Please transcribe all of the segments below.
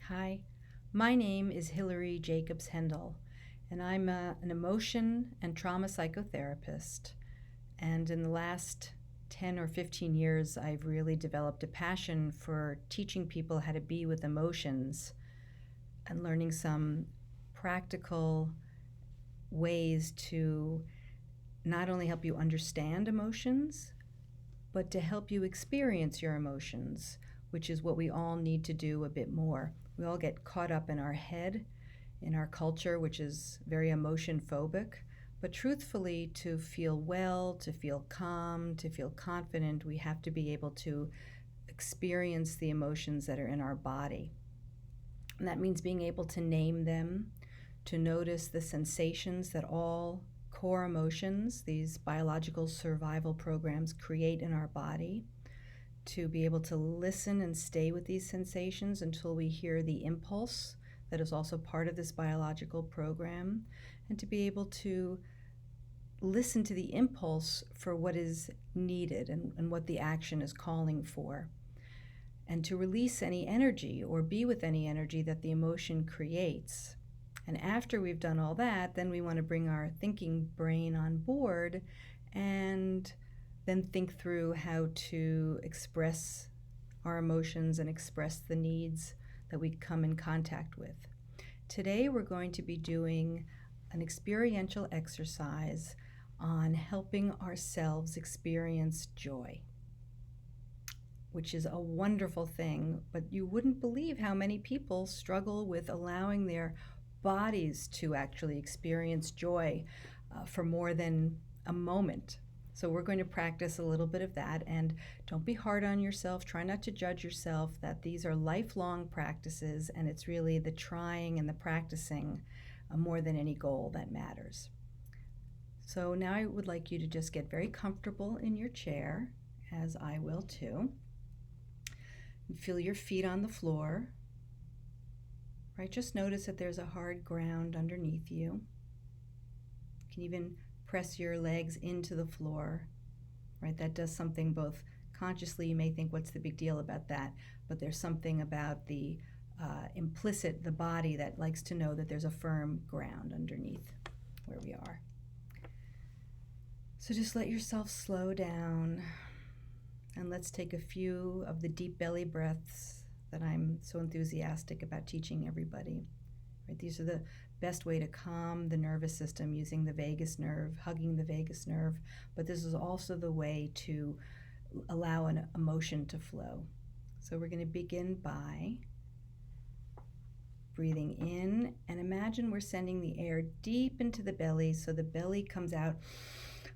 Hi, my name is Hilary Jacobs Hendel, and I'm an emotion and trauma psychotherapist. And in the last 10 or 15 years, I've really developed a passion for teaching people how to be with emotions and learning some practical ways to not only help you understand emotions, but to help you experience your emotions, which is what we all need to do a bit more. We all get caught up in our head, in our culture, which is very emotion phobic. But truthfully, to feel well, to feel calm, to feel confident, we have to be able to experience the emotions that are in our body. And that means being able to name them, to notice the sensations that all core emotions, these biological survival programs, create in our body, to be able to listen and stay with these sensations until we hear the impulse that is also part of this biological program, and to be able to listen to the impulse for what is needed and what the action is calling for, and to release any energy or be with any energy that the emotion creates. And after we've done all that, then we want to bring our thinking brain on board and then think through how to express our emotions and express the needs that we come in contact with. Today we're going to be doing an experiential exercise on helping ourselves experience joy, which is a wonderful thing, but you wouldn't believe how many people struggle with allowing their bodies to actually experience joy for more than a moment. So we're going to practice a little bit of that, and don't be hard on yourself. Try not to judge yourself, that these are lifelong practices, and it's really the trying and the practicing more than any goal that matters. So now I would like you to just get very comfortable in your chair, as I will too. And feel your feet on the floor. Right? Just notice that there's a hard ground underneath you. You can even press your legs into the floor. Right? That does something both consciously. You may think, what's the big deal about that? But there's something about the implicit, the body, that likes to know that there's a firm ground underneath where we are. So just let yourself slow down, and let's take a few of the deep belly breaths that I'm so enthusiastic about teaching everybody. Right? These are the best way to calm the nervous system, using the vagus nerve, hugging the vagus nerve, but this is also the way to allow an emotion to flow. So we're going to begin by breathing in, and imagine we're sending the air deep into the belly, so the belly comes out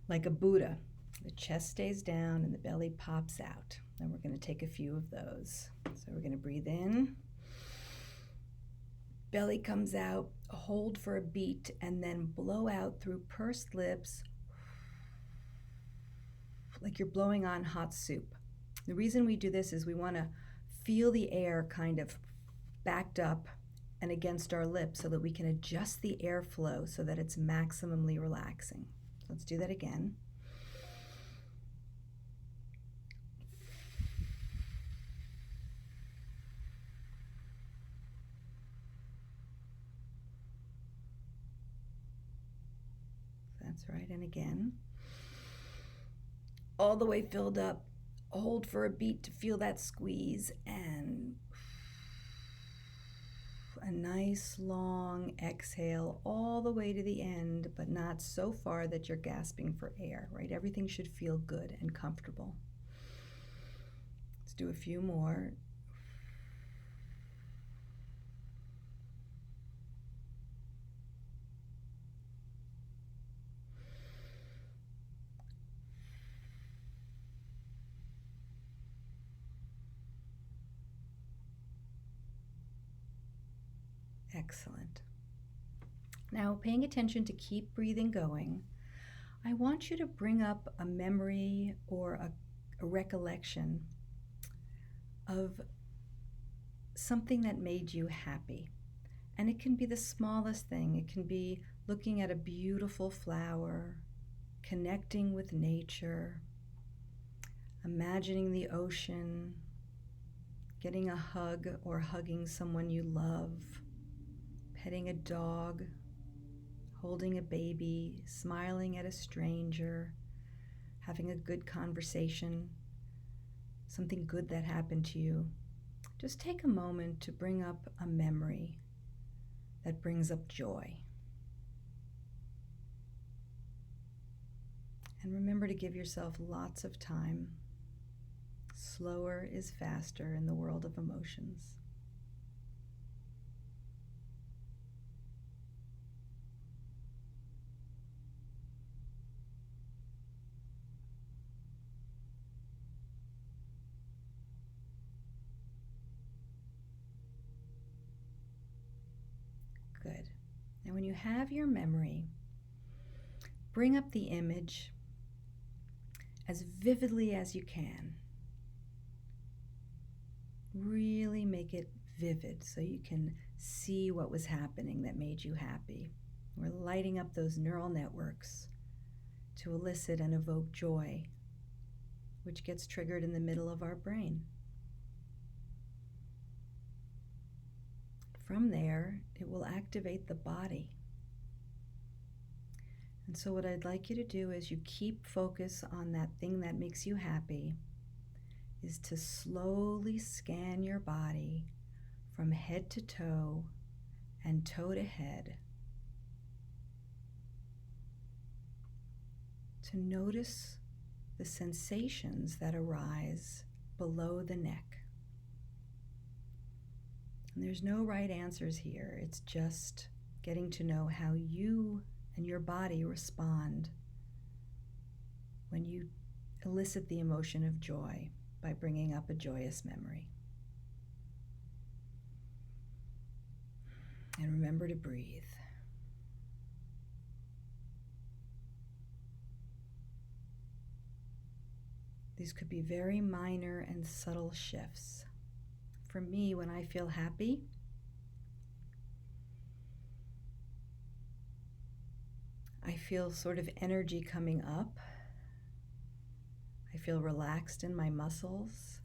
like a Buddha. The chest stays down and the belly pops out. And we're going to take a few of those. So we're going to breathe in. Belly comes out, hold for a beat, and then blow out through pursed lips like you're blowing on hot soup. The reason we do this is we want to feel the air kind of backed up and against our lips so that we can adjust the airflow so that it's maximally relaxing. Let's do that again. That's right, and again. All the way filled up. Hold for a beat to feel that squeeze, and a nice long exhale all the way to the end, but not so far that you're gasping for air, right? Everything should feel good and comfortable. Let's do a few more. Excellent. Now, paying attention to keep breathing going, I want you to bring up a memory or a recollection of something that made you happy. And it can be the smallest thing. It can be looking at a beautiful flower, connecting with nature, imagining the ocean, getting a hug or hugging someone you love, petting a dog, holding a baby, smiling at a stranger, having a good conversation, something good that happened to you. Just take a moment to bring up a memory that brings up joy. And remember to give yourself lots of time. Slower is faster in the world of emotions. Good. Now when you have your memory, bring up the image as vividly as you can. Really make it vivid so you can see what was happening that made you happy. We're lighting up those neural networks to elicit and evoke joy, which gets triggered in the middle of our brain. From there, it will activate the body. And so what I'd like you to do is you keep focus on that thing that makes you happy, is to slowly scan your body from head to toe and toe to head, to notice the sensations that arise below the neck. And there's no right answers here. It's just getting to know how you and your body respond when you elicit the emotion of joy by bringing up a joyous memory. And remember to breathe. These could be very minor and subtle shifts. For me, when I feel happy, I feel sort of energy coming up. I feel relaxed in my muscles.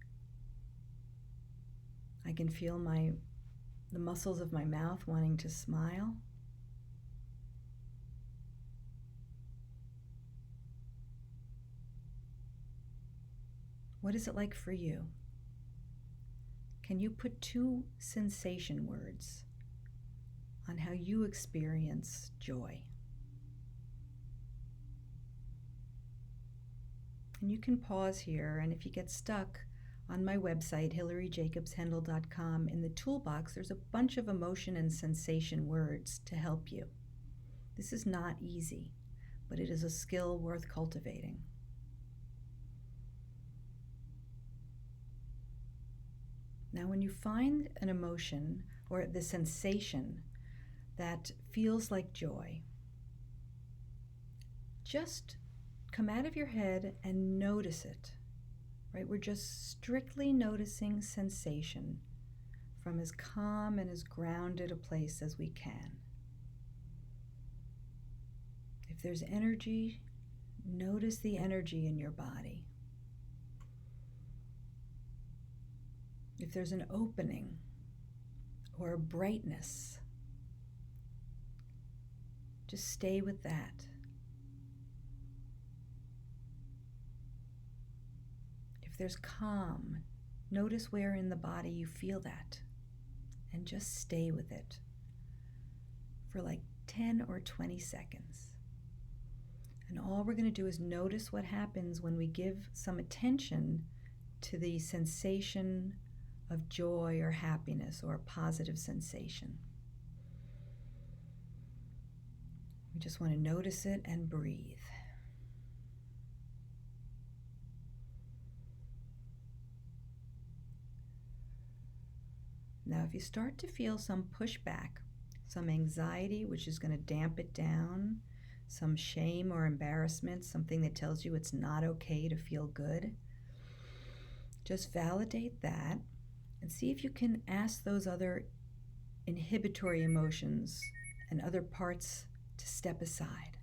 I can feel the muscles of my mouth wanting to smile. What is it like for you? Can you put 2 sensation words on how you experience joy? And you can pause here, and if you get stuck, on my website, hilaryjacobshendel.com, in the toolbox, there's a bunch of emotion and sensation words to help you. This is not easy, but it is a skill worth cultivating. Now, when you find an emotion or the sensation that feels like joy, just come out of your head and notice it, right? We're just strictly noticing sensation from as calm and as grounded a place as we can. If there's energy, notice the energy in your body. If there's an opening or a brightness, just stay with that. If there's calm, notice where in the body you feel that and just stay with it for like 10 or 20 seconds. And all we're going to do is notice what happens when we give some attention to the sensation of joy or happiness or a positive sensation. We just want to notice it and breathe. Now, if you start to feel some pushback, some anxiety, which is going to damp it down, some shame or embarrassment, something that tells you it's not okay to feel good, just validate that and see if you can ask those other inhibitory emotions and other parts to step aside.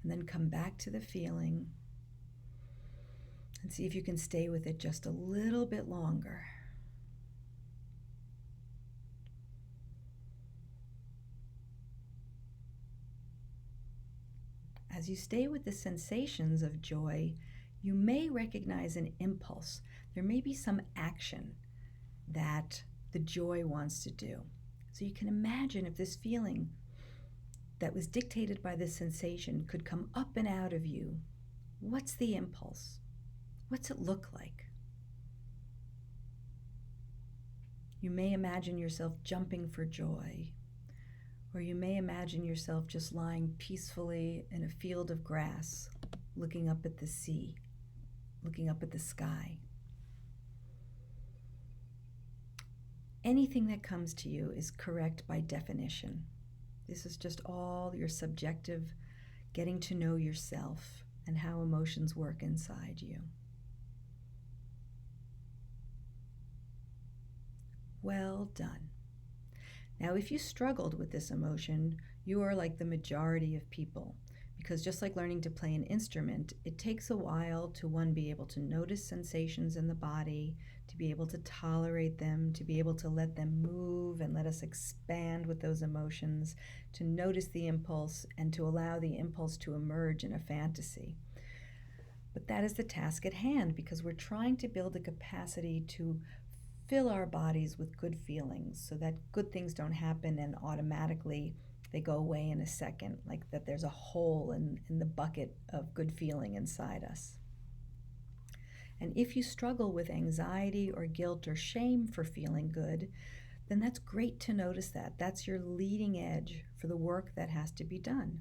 And then come back to the feeling And see if you can stay with it just a little bit longer. As you stay with the sensations of joy, you may recognize an impulse. There may be some action that the joy wants to do. So you can imagine if this feeling that was dictated by this sensation could come up and out of you. What's the impulse? What's it look like? You may imagine yourself jumping for joy, or you may imagine yourself just lying peacefully in a field of grass, looking up at the sea, looking up at the sky. Anything that comes to you is correct by definition. This is just all your subjective getting to know yourself and how emotions work inside you. Well done. Now, if you struggled with this emotion, you are like the majority of people, because just like learning to play an instrument, it takes a while to, one, be able to notice sensations in the body, to be able to tolerate them, to be able to let them move and let us expand with those emotions, to notice the impulse and to allow the impulse to emerge in a fantasy. But that is the task at hand, because we're trying to build a capacity to fill our bodies with good feelings so that good things don't happen and automatically they go away in a second, like that there's a hole in the bucket of good feeling inside us. And if you struggle with anxiety or guilt or shame for feeling good, then that's great to notice that. That's your leading edge for the work that has to be done.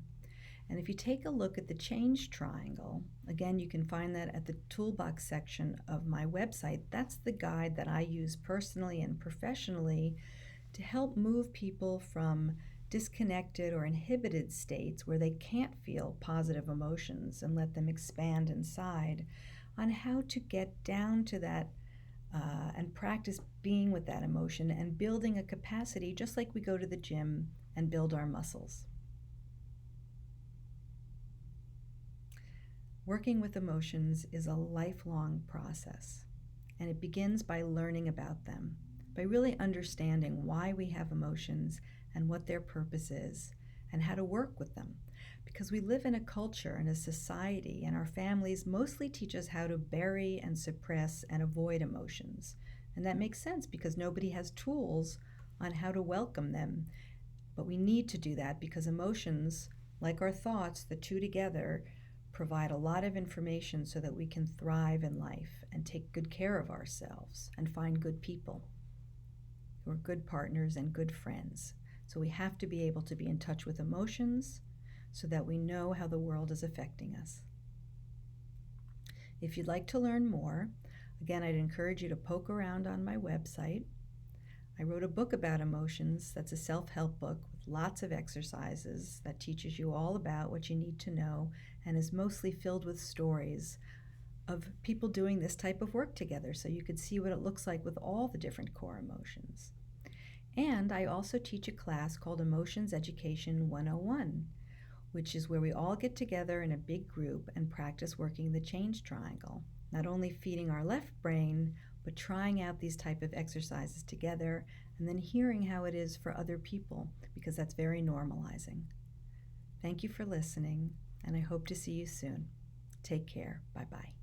And if you take a look at the change triangle, again, you can find that at the toolbox section of my website. That's the guide that I use personally and professionally to help move people from disconnected or inhibited states where they can't feel positive emotions and let them expand inside, on how to get down to that and practice being with that emotion and building a capacity, just like we go to the gym and build our muscles. Working with emotions is a lifelong process, and it begins by learning about them, by really understanding why we have emotions and what their purpose is, and how to work with them. Because we live in a culture and a society, and our families mostly teach us how to bury and suppress and avoid emotions. And that makes sense because nobody has tools on how to welcome them. But we need to do that because emotions, like our thoughts, the two together, provide a lot of information so that we can thrive in life and take good care of ourselves and find good people who are good partners and good friends. So we have to be able to be in touch with emotions so that we know how the world is affecting us. If you'd like to learn more, again, I'd encourage you to poke around on my website. I wrote a book about emotions that's a self-help book with lots of exercises that teaches you all about what you need to know and is mostly filled with stories of people doing this type of work together so you could see what it looks like with all the different core emotions. And I also teach a class called Emotions Education 101, which is where we all get together in a big group and practice working the change triangle, not only feeding our left brain, but trying out these type of exercises together and then hearing how it is for other people, because that's very normalizing. Thank you for listening, and I hope to see you soon. Take care. Bye-bye.